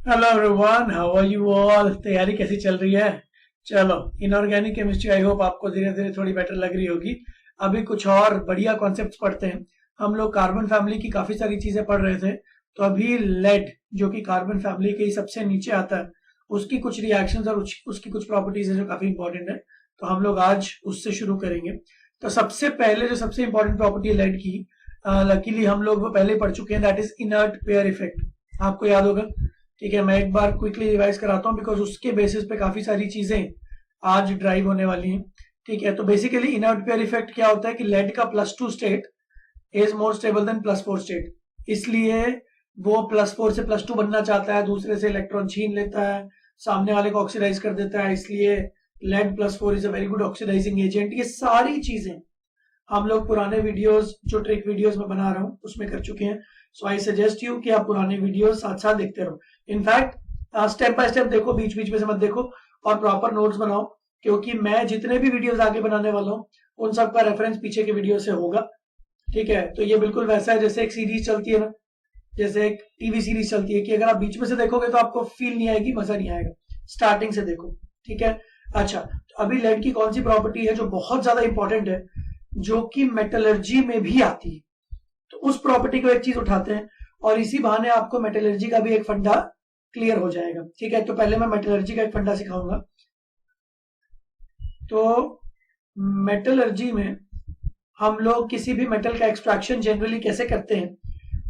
Hello everyone, how are you all. तैयारी कैसी चल रही है? चलो, इनऑर्गेनिक केमिस्ट्री आई होप आपको धीरे धीरे थोड़ी बेटर लग रही होगी। अभी कुछ और बढ़िया कॉन्सेप्ट्स पढ़ते हैं। हम लोग कार्बन फैमिली की काफी सारी चीजें पढ़ रहे थे, तो अभी लेड जो कि कार्बन फैमिली के ही सबसे नीचे आता है, उसकी कुछ रिएक्शंस और उसकी कुछ प्रॉपर्टीज है जो काफी इंपॉर्टेंट है। तो हम लोग आज उससे शुरू करेंगे। तो सबसे पहले जो सबसे इंपॉर्टेंट प्रॉपर्टी है लेड की, लकीली हम लोग वो पहले पढ़ चुके हैं, that is inert pair effect. आपको याद होगा। ठीक है, मैं एक बार क्विकली रिवाइज कराता हूँ बिकॉज उसके बेसिस पे काफी सारी चीजें आज ड्राइव होने वाली हैं। ठीक है, तो बेसिकली इनर्ट पेयर इफेक्ट क्या होता है कि लेड का +2 state is more stable then +4 state. इसलिए वो +4 से +2 बनना चाहता है, दूसरे से इलेक्ट्रॉन छीन लेता है, सामने वाले को ऑक्सीडाइज कर देता है। इसलिए lead +4 is a very good oxidising agent. ये सारी चीजें हम लोग पुराने वीडियोस, जो ट्रिक वीडियोस में बना रहा हूँ, उसमें कर चुके हैं। सो आई सजेस्ट यू कि आप पुराने वीडियोस साथ साथ देखते रहो। इनफैक्ट स्टेप बाय स्टेप देखो, बीच बीच में से मत देखो, और प्रॉपर नोट्स बनाओ, क्योंकि मैं जितने भी वीडियोस आगे बनाने वाला हूँ उन सब का रेफरेंस पीछे के वीडियो से होगा। ठीक है, तो ये बिल्कुल वैसा है जैसे एक सीरीज चलती है ना, जैसे एक टीवी सीरीज चलती है कि अगर आप बीच में से देखोगे तो आपको फील नहीं आएगी, मजा नहीं आएगा। स्टार्टिंग से देखो। ठीक है। अच्छा, तो अभी लेड की कौन सी प्रॉपर्टी है जो बहुत ज्यादा इंपॉर्टेंट है, जो कि मेटलर्जी में भी आती है, तो उस प्रॉपर्टी को एक चीज उठाते हैं और इसी बहाने आपको मेटलर्जी का भी एक फंडा क्लियर हो जाएगा। ठीक है, तो पहले मैं मेटलर्जी का एक फंडा सिखाऊंगा। तो मेटलर्जी में हम लोग किसी भी मेटल का एक्सट्रैक्शन जनरली कैसे करते हैं,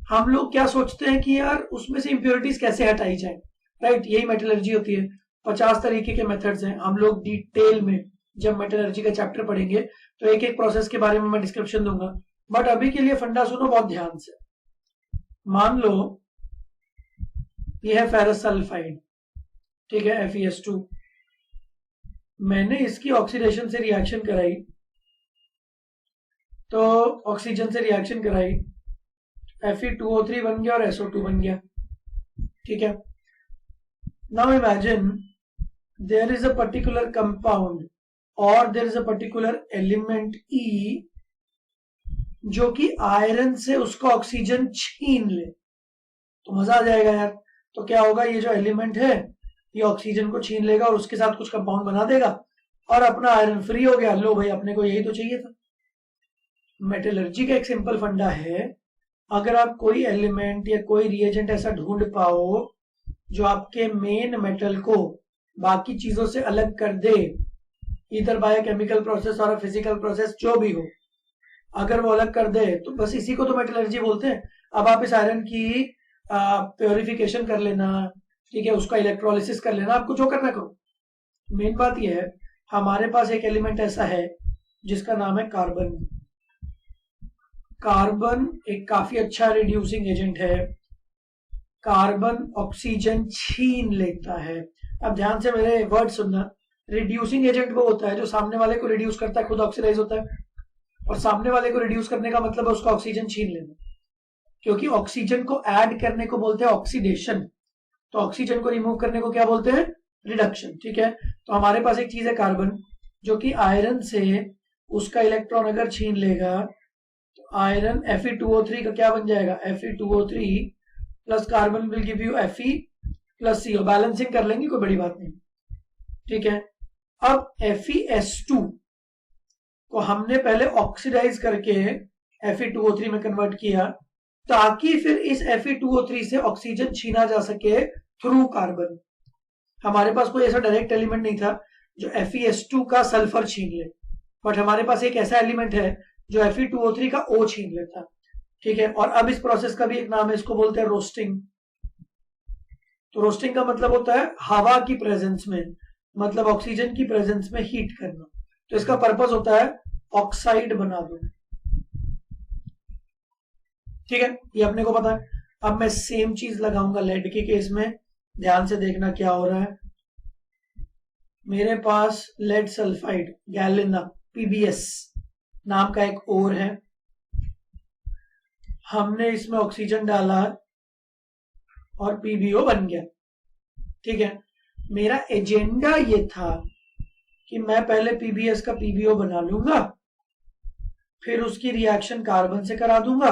हम लोग क्या सोचते हैं कि यार उसमें से इंप्योरिटीज कैसे हटाई जाए। राइट, यही मेटलर्जी होती है। 50 तरीके के मेथड्स हैं। हम लोग डिटेल में जब मेटलर्जी का चैप्टर पढ़ेंगे तो एक एक प्रोसेस के बारे में मैं डिस्क्रिप्शन दूंगा, बट अभी के लिए फंडा सुनो बहुत ध्यान से। मान लो ये है फेरस सल्फाइड। ठीक है, FeS2। मैंने इसकी ऑक्सीडेशन से रिएक्शन कराई, तो ऑक्सीजन से रिएक्शन कराई, Fe2O3 बन गया और SO2 बन गया। ठीक है, now imagine there is a particular compound और there is a particular element E जो कि आयरन से उसका ऑक्सीजन छीन ले, तो मजा आ जाएगा यार। तो क्या होगा, ये जो एलिमेंट है ये ऑक्सीजन को छीन लेगा और उसके साथ कुछ कंपाउंड बना देगा और अपना आयरन फ्री हो गया। लो भाई, अपने को यही तो चाहिए था। मेटलर्जी का एक सिंपल फंडा है, अगर आप कोई एलिमेंट या कोई रिएजेंट ऐसा ढूंढ पाओ जो आपके मेन मेटल को बाकी चीजों से अलग कर दे, इधर बाय केमिकल प्रोसेस और फिजिकल प्रोसेस जो भी हो, अगर वो अलग कर दे तो बस इसी को तो मेटलर्जी बोलते हैं। अब आप इस आयरन की प्योरिफिकेशन कर लेना, ठीक है, उसका इलेक्ट्रोलिसिस कर लेना, आपको जो करना करो। मेन बात यह है, हमारे पास एक एलिमेंट ऐसा है जिसका नाम है कार्बन। कार्बन एक काफी अच्छा रिड्यूसिंग एजेंट है। कार्बन ऑक्सीजन छीन लेता है। अब ध्यान से मेरे वर्ड सुनना। रिड्यूसिंग एजेंट वो होता है जो सामने वाले को रिड्यूस करता है, खुद ऑक्सीडाइज होता है, और सामने वाले को रिड्यूस करने का मतलब है उसका ऑक्सीजन छीन लेना, क्योंकि ऑक्सीजन को ऐड करने को बोलते हैं ऑक्सीडेशन, तो ऑक्सीजन को रिमूव करने को क्या बोलते हैं, रिडक्शन। ठीक है, तो हमारे पास एक चीज है कार्बन जो कि आयरन से उसका इलेक्ट्रॉन अगर छीन लेगा तो आयरन Fe2O3 का क्या बन जाएगा, Fe2O3 plus carbon will give you Fe plus CO। Balancing कर लेंगे, कोई बड़ी बात नहीं। ठीक है, अब FeS2 को हमने पहले ऑक्सीडाइज करके Fe2O3 में कन्वर्ट किया, ताकि फिर इस Fe2O3 से ऑक्सीजन छीना जा सके थ्रू कार्बन। हमारे पास कोई ऐसा डायरेक्ट एलिमेंट नहीं था जो FeS2 का सल्फर छीन ले, बट हमारे पास एक ऐसा एलिमेंट है जो Fe2O3 का O छीन लेता। ठीक है, और अब इस प्रोसेस का भी एक नाम है, इसको बोलते हैं रोस्टिंग। तो रोस्टिंग का मतलब होता है हवा की प्रेजेंस में, मतलब ऑक्सीजन की प्रेजेंस में हीट करना। तो इसका पर्पस होता है ऑक्साइड बना दो। ठीक है, ये अपने को पता है। अब मैं सेम चीज लगाऊंगा लेड के केस में। ध्यान से देखना क्या हो रहा है। मेरे पास लेड सल्फाइड गैलेना PbS नाम का एक ओर है, हमने इसमें ऑक्सीजन डाला और PbO बन गया। ठीक है, मेरा एजेंडा ये था कि मैं पहले PbS का PbO बना लूंगा, फिर उसकी रिएक्शन कार्बन से करा दूंगा।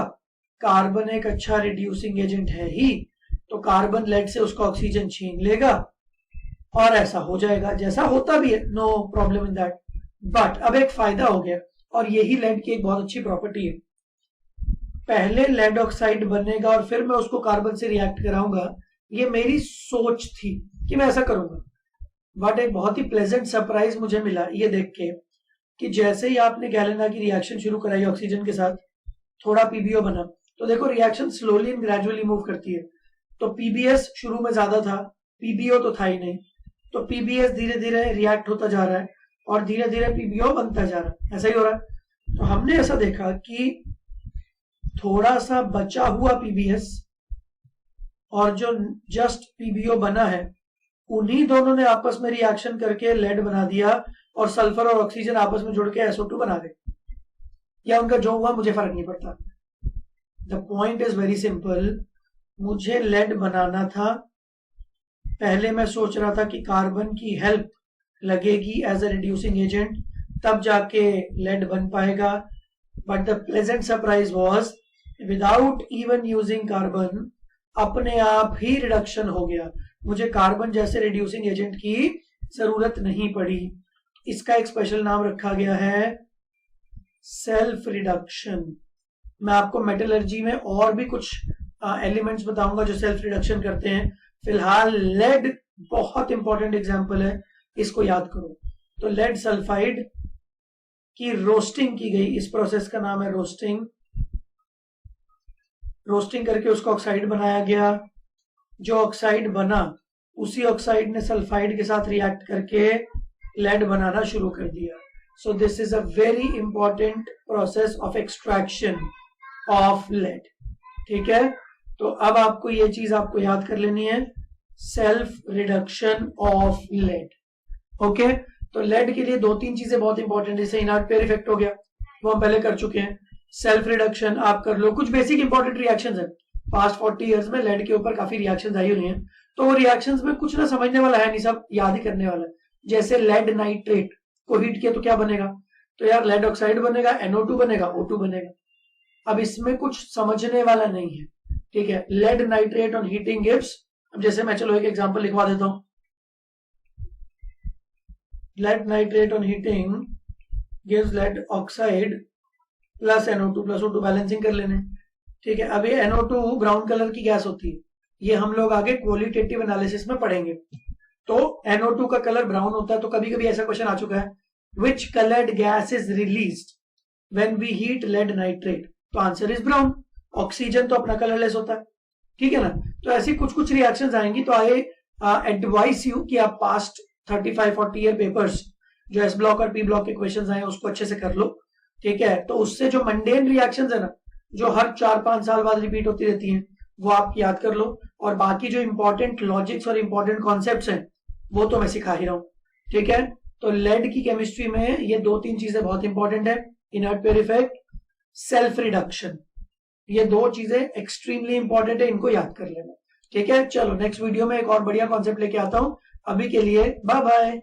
कार्बन एक अच्छा रिड्यूसिंग एजेंट है ही, तो कार्बन लेड से उसका ऑक्सीजन छीन लेगा और ऐसा हो जाएगा, जैसा होता भी है, no problem in that. But अब एक फायदा हो गया, और यही लेड की एक बहुत अच्छी प्रॉपर्टी है। पहले लेड ऑक्साइड बनेगा और फिर मैं उसको कार्बन से रिएक्ट कराऊंगा, ये मेरी सोच थी कि मैं ऐसा करूंगा। बट एक बहुत ही प्लेजेंट सरप्राइज मुझे मिला ये देख के कि जैसे ही आपने गैलेना की रिएक्शन शुरू कराई ऑक्सीजन के साथ, थोड़ा पीबीओ बना, तो देखो reaction slowly and gradually move करती है। तो पीबीएस शुरू में ज्यादा था, पीबीओ तो था ही नहीं, तो पीबीएस धीरे धीरे रिएक्ट होता जा रहा है और धीरे धीरे पीबीओ बनता जा रहा है, ऐसा ही हो रहा है। तो हमने ऐसा देखा कि थोड़ा सा बचा हुआ पीबीएस और जो जस्ट पीबीओ बना है, उन्हीं दोनों ने आपस में रिएक्शन करके लेड बना दिया और सल्फर और ऑक्सीजन आपस में जुड़ के SO2 बना गए, या उनका जो हुआ मुझे फर्क नहीं पड़ता। The point is very simple, मुझे लेड बनाना था। पहले मैं सोच रहा था कि कार्बन की हेल्प लगेगी एज अ रिड्यूसिंग एजेंट, तब जाके लेड बन पाएगा। But the pleasant surprise was without even using carbon, अपने आप ही रिडक्शन हो गया। मुझे कार्बन जैसे रिड्यूसिंग एजेंट की जरूरत नहीं पड़ी। इसका एक स्पेशल नाम रखा गया है सेल्फ रिडक्शन। मैं आपको मेटलर्जी में और भी कुछ एलिमेंट्स बताऊंगा जो सेल्फ रिडक्शन करते हैं। फिलहाल लेड बहुत इंपॉर्टेंट एग्जांपल है, इसको याद करो। तो लेड सल्फाइड की रोस्टिंग की गई, इस प्रोसेस का नाम है रोस्टिंग। रोस्टिंग करके उसका ऑक्साइड बनाया गया। जो ऑक्साइड बना, उसी ऑक्साइड ने सल्फाइड के साथ रिएक्ट करके लेड बनाना शुरू कर दिया। So this is a very important process of extraction of lead. ठीक है, तो अब आपको ये चीज आपको याद कर लेनी है, self reduction of lead. Okay, तो लेड के लिए 2-3 चीजें बहुत इंपॉर्टेंट है। जैसे इनर्ट पेयर इफेक्ट हो गया, वो हम पहले कर चुके हैं। सेल्फ रिडक्शन आप कर लो। कुछ बेसिक इंपॉर्टेंट रिएक्शंस है, पास्ट 40 इयर्स में लेड के ऊपर काफी रिएक्शंस आई हुई हैं, तो वो रिएक्शंस में कुछ ना समझने वाला है नहीं, सब याद ही करने वाला है। जैसे लेड नाइट्रेट को हीट किया तो क्या बनेगा, तो यार लेड ऑक्साइड बनेगा, NO2 बनेगा, O2 बनेगा। अब इसमें कुछ समझने वाला नहीं है, ठीक है। Lead nitrate on heating gives, अब जैसे मैं चलो एक एग्जांपल लिखवा देता हूं। Lead nitrate on heating gives lead oxide plus NO2 plus O2, balancing कर लेने। ठीक है, अब ये NO2 ब्राउन कलर की गैस होती है, ये हम लोग आगे क्वालिटेटिव एनालिसिस में पढ़ेंगे। तो NO2 का कलर ब्राउन होता है, तो कभी कभी ऐसा क्वेश्चन आ चुका है, which coloured gas is released when we heat lead nitrate, तो आंसर इज ब्राउन। ऑक्सीजन तो अपना कलरलेस होता है, ठीक है ना। तो ऐसी कुछ कुछ रिएक्शंस आएंगी, तो आई एडवाइस यू कि आप पास्ट 35-40 ईयर पेपर्स जो एस ब्लॉक और पी ब्लॉक के क्वेश्चंस आए उसको अच्छे से कर लो, ठीक है। तो उससे जो मंडेन रिएक्शंस है ना, जो हर 4-5 साल बाद रिपीट होती रहती हैं, वो आप याद कर लो। और बाकी जो इंपॉर्टेंट लॉजिक्स और इंपॉर्टेंट कॉन्सेप्ट्स हैं वो तो मैं सिखा ही रहा हूं, ठीक है। तो लेड की केमिस्ट्री में ये 2-3 चीजें बहुत इंपॉर्टेंट है, inert pair effect, self reduction, ये 2 चीजें एक्सट्रीमली इंपॉर्टेंट है, इनको याद कर लेना, ठीक है। चलो नेक्स्ट वीडियो में एक और बढ़िया कॉन्सेप्ट लेके आता हूं, अभी के लिए बाय बाय।